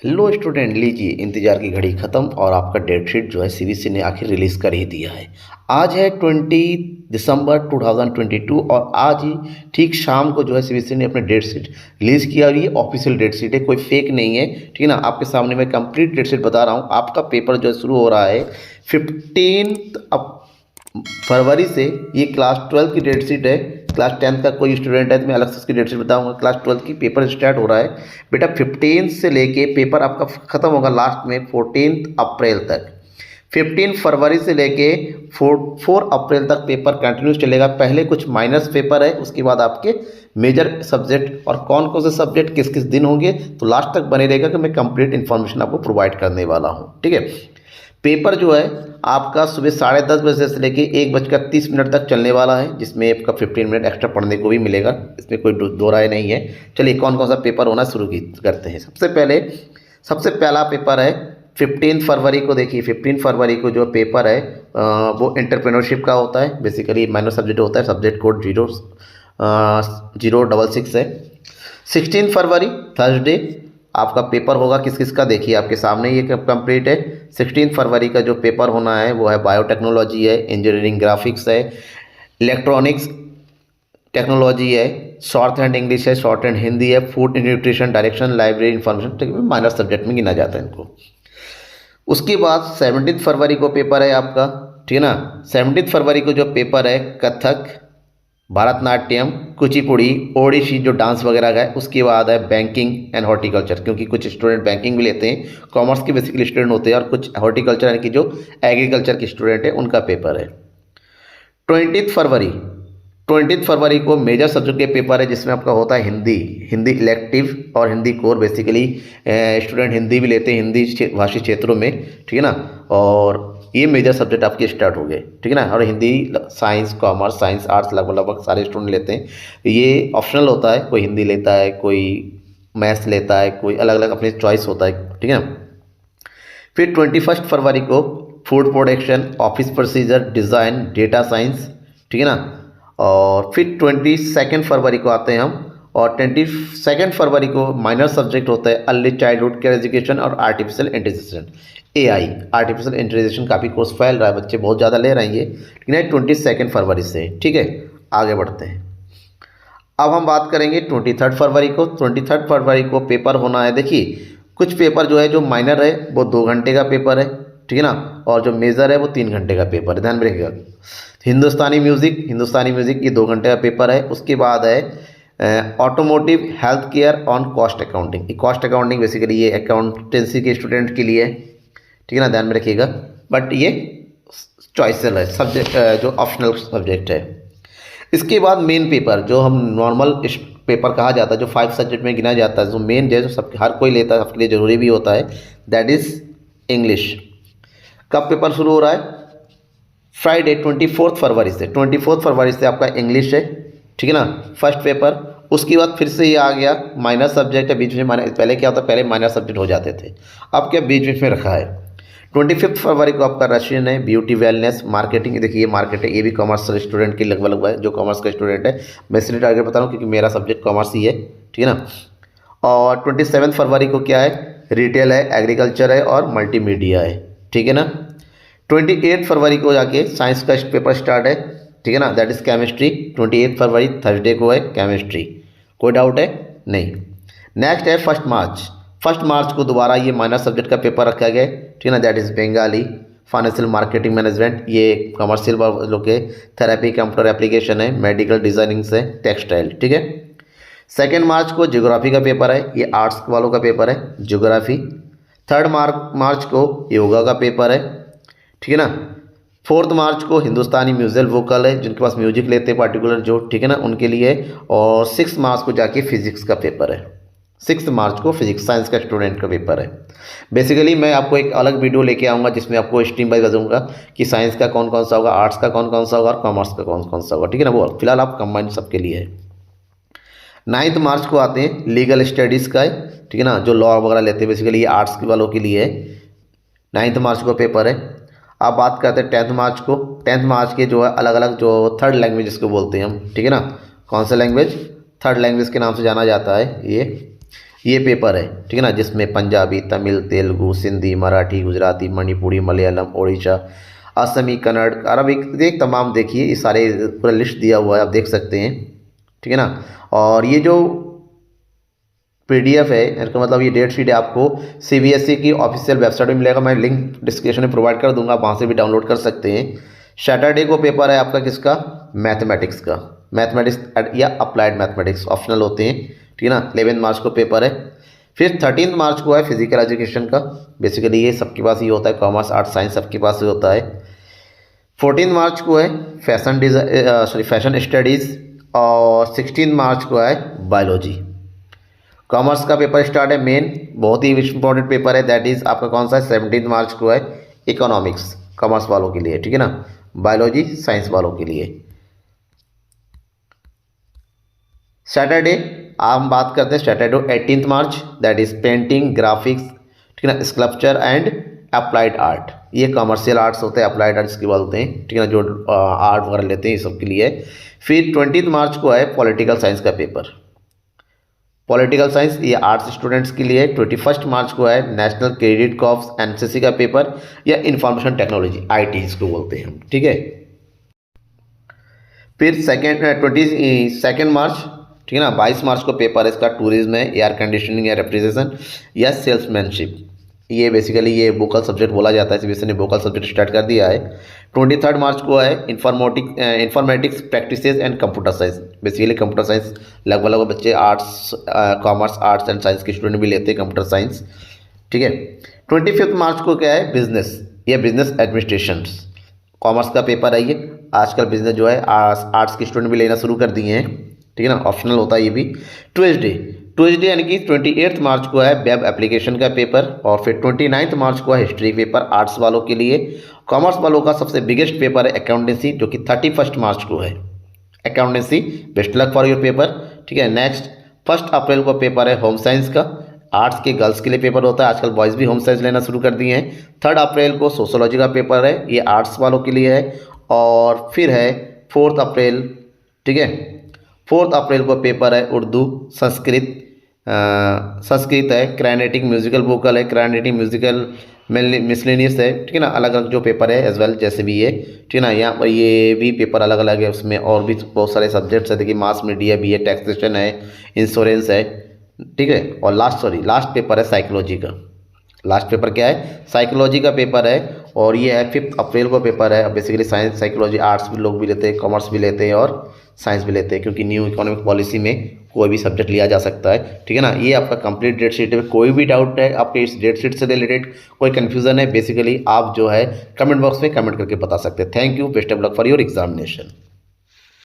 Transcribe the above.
लो student, लीजिए इंतज़ार की घड़ी ख़त्म और आपका डेट शीट जो है सीबीएसई ने आखिर रिलीज़ कर ही दिया है। आज है 20 दिसंबर 2022 और आज ही ठीक शाम को जो है सीबीएसई ने अपने डेट शीट रिलीज़ किया और ये ऑफिशियल डेट शीट है, कोई फेक नहीं है। ठीक है ना, आपके सामने मैं कंप्लीट डेट शीट बता रहा हूँ। आपका पेपर जो है शुरू हो रहा है 15 फरवरी से। ये क्लास 12 की डेट शीट है। क्लास 10 का कोई स्टूडेंट है तो मैं अलग से उसकी डेट शीट बताऊंगा। क्लास 12 की पेपर स्टार्ट हो रहा है बेटा 15 से लेके पेपर आपका ख़त्म होगा लास्ट में 14 अप्रैल तक। 15 फरवरी से लेके 4 अप्रैल तक पेपर कंटिन्यूस चलेगा। पहले कुछ माइनस पेपर है, उसके बाद आपके मेजर सब्जेक्ट और कौन कौन से सब्जेक्ट किस किस दिन होंगे तो लास्ट तक बने रहेगा कि मैं कंप्लीट इन्फॉर्मेशन आपको प्रोवाइड करने वाला हूँ। ठीक है, पेपर जो है आपका सुबह 10:30 से लेके 1:30 तक चलने वाला है, जिसमें आपका 15 मिनट एक्स्ट्रा पढ़ने को भी मिलेगा। इसमें कोई दो राय नहीं है। चलिए कौन कौन सा पेपर होना शुरू करते हैं। सबसे पहला पेपर है 15 फरवरी को। देखिए 15 फरवरी को जो पेपर है वो एंटरप्रेन्योरशिप का होता है। बेसिकली माइनर सब्जेक्ट होता है, सब्जेक्ट कोड 066 है। 16 फरवरी थर्सडे आपका पेपर होगा। किस किस का देखिए आपके सामने ये कंप्लीट है। 16 फरवरी का जो पेपर होना है वो है बायोटेक्नोलॉजी है, इंजीनियरिंग ग्राफिक्स है, इलेक्ट्रॉनिक्स टेक्नोलॉजी है, शॉर्ट हैंड इंग्लिश है, शॉर्ट हैंड हिंदी है, food nutrition direction, library information, minor subject में गिना जाता है इनको। उसके बाद 17 फरवरी को पेपर है आपका। ठीक है ना, 17 फरवरी को जो पेपर है कथक, भरतनाट्यम, कुचिपुड़ी, ओडिसी जो डांस वगैरह का है। उसके बाद है बैंकिंग एंड हॉर्टिकल्चर, क्योंकि कुछ स्टूडेंट बैंकिंग भी लेते हैं, कॉमर्स के बेसिकली स्टूडेंट होते हैं, और कुछ हॉर्टिकल्चर यानी कि जो एग्रीकल्चर के स्टूडेंट है उनका पेपर है। 20 फरवरी को मेजर सब्जेक्ट के पेपर है, जिसमें आपका होता है हिंदी इलेक्टिव और Hindi core. Basically student Hindi भी लेते हैं हिंदी भाषी क्षेत्रों में। ठीक है ना, और ये मेजर सब्जेक्ट आपके स्टार्ट हो गए। ठीक है ना, और Hindi science commerce science arts लगभग सारे स्टूडेंट लेते हैं। ये ऑप्शनल होता है, कोई हिंदी लेता है, कोई मैथ्स लेता है, कोई अलग अलग अपनी चॉइस होता है। ठीक है ना, फिर 21 फरवरी को food production, office procedure, design, data science. ठीक है ना, और फिर 22 फरवरी को आते हैं हम, और 22 फरवरी को माइनर सब्जेक्ट होता है अर्ली चाइल्डहुड केयर एजुकेशन और artificial intelligence AI। Artificial intelligence काफ़ी कोर्स फैल रहा है, बच्चे बहुत ज़्यादा ले रहे हैं ये, लेकिन 22 फरवरी से। ठीक है, आगे बढ़ते हैं। अब हम बात करेंगे 23 फरवरी को। 23 फरवरी को पेपर होना है। देखिए कुछ पेपर जो है जो माइनर है वो 2 घंटे का पेपर है। ठीक है ना, और जो मेजर है वो 3 घंटे का पेपर है, ध्यान में रखिएगा। हिंदुस्तानी म्यूज़िक ये 2 घंटे का पेपर है। उसके बाद है automotive health care on cost accounting. Cost accounting basically ये अकाउंटेंसी के स्टूडेंट के लिए है। ठीक है ना, ध्यान में रखिएगा, बट ये चॉइसल है सब्जेक्ट, जो ऑप्शनल सब्जेक्ट है। इसके बाद मेन पेपर जो हम नॉर्मल पेपर कहा जाता है, जो 5 सब्जेक्ट में गिना जाता है, जो मेन जो सब हर कोई लेता है, सबके लिए ज़रूरी भी होता है, दैट इज़ इंग्लिश। कब पेपर शुरू हो रहा है? फ्राइडे 24 फरवरी से। 24 फरवरी से आपका इंग्लिश है। ठीक है ना, फर्स्ट पेपर। उसके बाद फिर से ये आ गया माइनर सब्जेक्ट है, बीच में माइनर, पहले क्या होता, पहले माइनर सब्जेक्ट हो जाते थे, अब क्या बीच बीच में रखा है। 25 फरवरी को आपका रशियन है, ब्यूटी वेलनेस, मार्केटिंग। देखिए ये मार्केट है, ये भी कॉमर्स स्टूडेंट के लगभग है, जो कॉमर्स का स्टूडेंट है। मैं इसलिए टारगेट बता रहा हूँ क्योंकि मेरा सब्जेक्ट कॉमर्स ही है। ठीक है ना, और 27 फरवरी को क्या है, रिटेल है, एग्रीकल्चर है और मल्टीमीडिया है। ठीक है ना, 28 फरवरी को जाके साइंस का पेपर स्टार्ट है। ठीक है ना, that is chemistry. 28 February Thursday को है केमिस्ट्री। कोई डाउट है? नहीं। नेक्स्ट है 1 मार्च को दोबारा ये माइनर सब्जेक्ट का पेपर रखा गया है। ठीक है ना, that is Bengali, financial marketing management, ये कमर्शियल वालों के, थेरेपी कंप्यूटर एप्लीकेशन है, मेडिकल डिज़ाइनिंग से, टेक्सटाइल। ठीक है। 2 मार्च को ज्योग्राफी का पेपर है, ये आर्ट्स वालों का पेपर है ज्योग्राफी। 3 मार्च को योगा का पेपर है। ठीक है ना, 4 मार्च को हिंदुस्तानी म्यूजिकल वोकल है, जिनके पास म्यूजिक लेते हैं पार्टिकुलर जो, ठीक है ना, उनके लिए। और 6 मार्च को जाके फिजिक्स का पेपर है। 6 मार्च को फिजिक्स साइंस का स्टूडेंट का पेपर है। बेसिकली मैं आपको एक अलग वीडियो लेके आऊँगा जिसमें आपको स्ट्रीम वाइज बताऊँगा कि साइंस का कौन कौन सा होगा, आर्ट्स का कौन कौन सा होगा और कॉमर्स का कौन कौन सा होगा। ठीक है ना, वो फिलहाल आप कंबाइन सबके लिए है। 9 मार्च को आते हैं लीगल स्टडीज़ का है। ठीक है ना, जो लॉ वगैरह लेते हैं, बेसिकली ये आर्ट्स वालों के लिए है। 9 मार्च को पेपर है। अब बात करते हैं 10 मार्च को। 10 मार्च के जो है अलग अलग जो थर्ड लैंग्वेज जिसको बोलते हैं हम, ठीक है ना, कौन सा लैंग्वेज, थर्ड लैंग्वेज के नाम से जाना जाता है ये, ये पेपर है, ठीक है ना, जिसमें पंजाबी, तमिल, तेलुगु, सिंधी, मराठी, गुजराती, मणिपुरी, मलयालम, ओडिशा, असमी, कन्नड़, अरबिक, देख तमाम देखिए ये सारे पूरा लिस्ट दिया हुआ है, आप देख सकते हैं, ठीक है ना। और ये जो PDF है, इसका मतलब ये डेट शीट है, आपको CBSE की ऑफिशियल वेबसाइट में मिलेगा, मैं लिंक डिस्क्रिप्शन में प्रोवाइड कर दूंगा, वहाँ से भी डाउनलोड कर सकते हैं। सैटरडे को पेपर है आपका किसका, मैथमेटिक्स का, मैथमेटिक्स या अप्लाइड मैथमेटिक्स ऑप्शनल होते हैं, ठीक है ना। 11 मार्च को पेपर है। फिर 13 मार्च को है फिजिकल एजुकेशन का, बेसिकली ये सबके पास ही होता है, कॉमर्स, आर्ट्स, साइंस सबके पास ही होता है। 14 मार्च को है फैशन स्टडीज़, और 16 मार्च को है बायोलॉजी। कॉमर्स का पेपर स्टार्ट है मेन, बहुत ही इंपॉर्टेंट पेपर है, दैट इज़ आपका कौन सा है, 17 मार्च को है इकोनॉमिक्स, कॉमर्स वालों के लिए, ठीक है ना। बायोलॉजी साइंस वालों के लिए। सैटरडे हम बात करते हैं Saturday 18 March, that is painting, graphics, ठीक है ना, स्कल्पचर एंड अप्लाइड आर्ट। ये कमर्शियल आर्ट्स होते हैं, अप्लाइड आर्ट्स की बोलते हैं, ठीक है ना, जो आर्ट वगैरह लेते हैं, ये सब के लिए। फिर 20 मार्च को है पॉलिटिकल साइंस का पेपर, पॉलिटिकल साइंस, ये आर्ट्स स्टूडेंट्स के लिए। 21 मार्च को है नेशनल क्रेडिट कॉर्प्स NCC का पेपर, या इंफॉर्मेशन टेक्नोलॉजी IT इसको बोलते हैं हम, ठीक है। फिर 22 मार्च, ठीक है ना, 22 मार्च को पेपर है इसका, टूरिज्म है, एयर कंडीशनिंग या रेफ्रिजरेशन या सेल्समैनशिप। ये बेसिकली ये वोकल सब्जेक्ट बोला जाता है, CBSE ने वोकल सब्जेक्ट स्टार्ट कर दिया है। 23 मार्च को है informatics practices and computer science, basically computer science लगभग बच्चे arts, commerce, arts and science के स्टूडेंट भी लेते हैं कंप्यूटर साइंस, ठीक है। 25 मार्च को क्या है, बिजनेस या बिजनेस एडमिनिस्ट्रेशन, कॉमर्स का पेपर है ये। आजकल बिजनेस जो है आर्ट्स के स्टूडेंट भी लेना शुरू कर दिए हैं, ठीक है ना, ऑप्शनल होता है ये भी। ट्यूसडे यानी कि 28 मार्च को है वेब एप्लीकेशन का पेपर, और फिर 29 मार्च को है हिस्ट्री पेपर आर्ट्स वालों के लिए। कॉमर्स वालों का सबसे बिगेस्ट पेपर है अकाउंटेंसी, जो कि 31 मार्च को है accountancy. Best luck for your paper, ठीक है। नेक्स्ट 1 अप्रैल को पेपर है होम साइंस का, आर्ट्स के गर्ल्स के लिए पेपर होता है, आजकल बॉयज़ भी होम साइंस लेना शुरू कर दिए हैं। 3 अप्रैल को सोशोलॉजी का पेपर है, ये आर्ट्स वालों के लिए है। और फिर है 4 अप्रैल, ठीक है, 4 अप्रैल को पेपर है उर्दू, संस्कृत है, क्राइनेटिक म्यूजिकल वोकल है, क्राइनेटिक म्यूजिकल मिसलेनियस है, ठीक है ना, अलग अलग जो पेपर है एज वेल, जैसे भी ये, ठीक है ना। यहाँ पर ये भी पेपर अलग अलग है, उसमें और भी बहुत सारे सब्जेक्ट्स है, देखिए मास मीडिया भी है, टैक्सेशन है, इंश्योरेंस है, ठीक है। और लास्ट पेपर है साइकोलॉजी का। लास्ट पेपर क्या है, साइकोलॉजी का पेपर है, और ये है 5 अप्रैल को पेपर है। बेसिकली साइंस, साइकोलॉजी, आर्ट्स भी लोग भी लेते हैं, कॉमर्स भी लेते हैं और साइंस भी लेते हैं, क्योंकि न्यू इकोनॉमिक पॉलिसी में कोई भी सब्जेक्ट लिया जा सकता है, ठीक है ना। ये आपका कंप्लीट डेट शीट है। कोई भी डाउट है आपके इस डेट शीट से रिलेटेड, कोई कन्फ्यूजन है, बेसिकली आप जो है कमेंट बॉक्स में कमेंट करके बता सकते हैं। Thank you, best of luck for your examination.